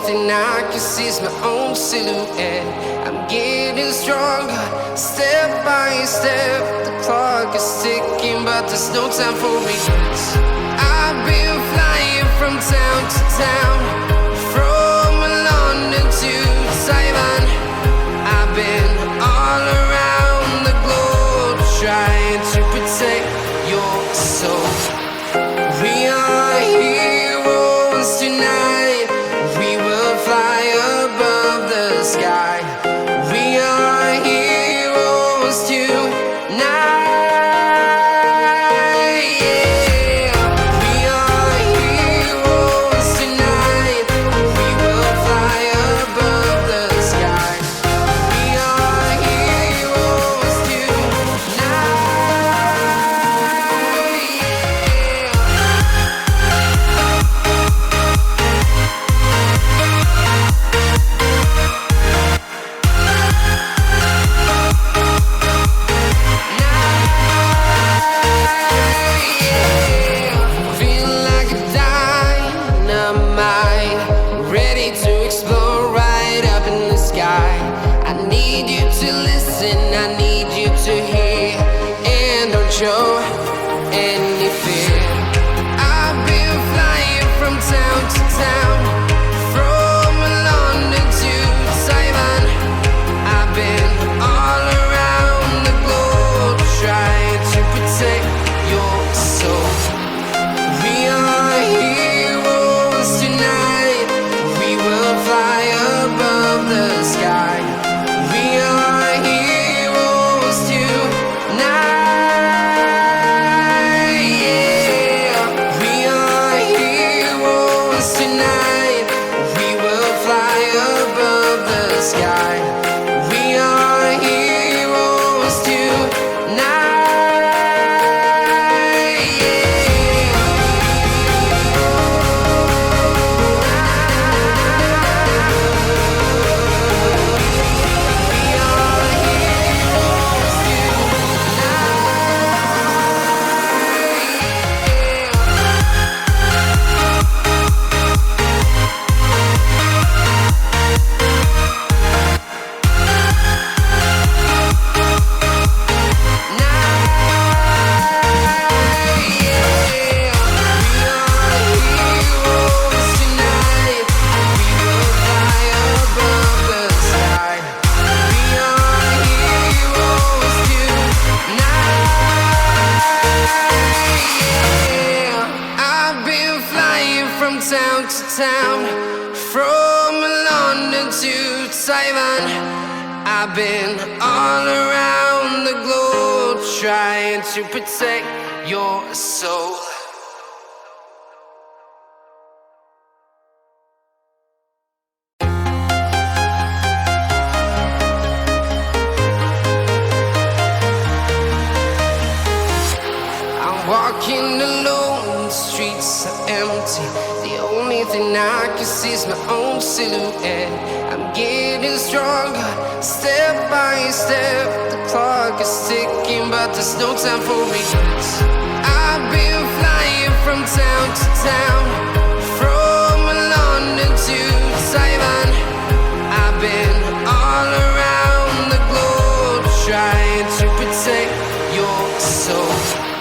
thing I can see is my own silhouette. I'm getting stronger, step by step. The clock is ticking, but there's no time for regrets. I've been flying from town to town, from London to Taiwan. I've been all around the globe, trying to protect your soul. We are heroes tonight. We will fly above the sky. We are heroes tonight. Yeah. We are heroes tonight. We will fly above the sky. We are heroes tonight. Feel like a dynamite, ready to explode right up in the sky. I need you to listen, I need you to hear, and don't show any fear. I've been flying from town to town, from London to Taiwan. I've been all around the globe, trying to protect your soul. We are heroes tonight. We will fly above the sky. We are heroes tonight. Yeah. We are heroes tonight. We will fly above the sky. We are heroes tonight. From town to town, from London to Taiwan. I've been all around the globe, trying to protect your soul. I'm walking alone, the streets are empty. The only thing I can see is my own silhouette. I'm getting stronger, step by step. The clock is ticking, but there's no time for regrets. I've been flying from town to town, from London to Taiwan. I've been all around the globe, trying to protect your soul.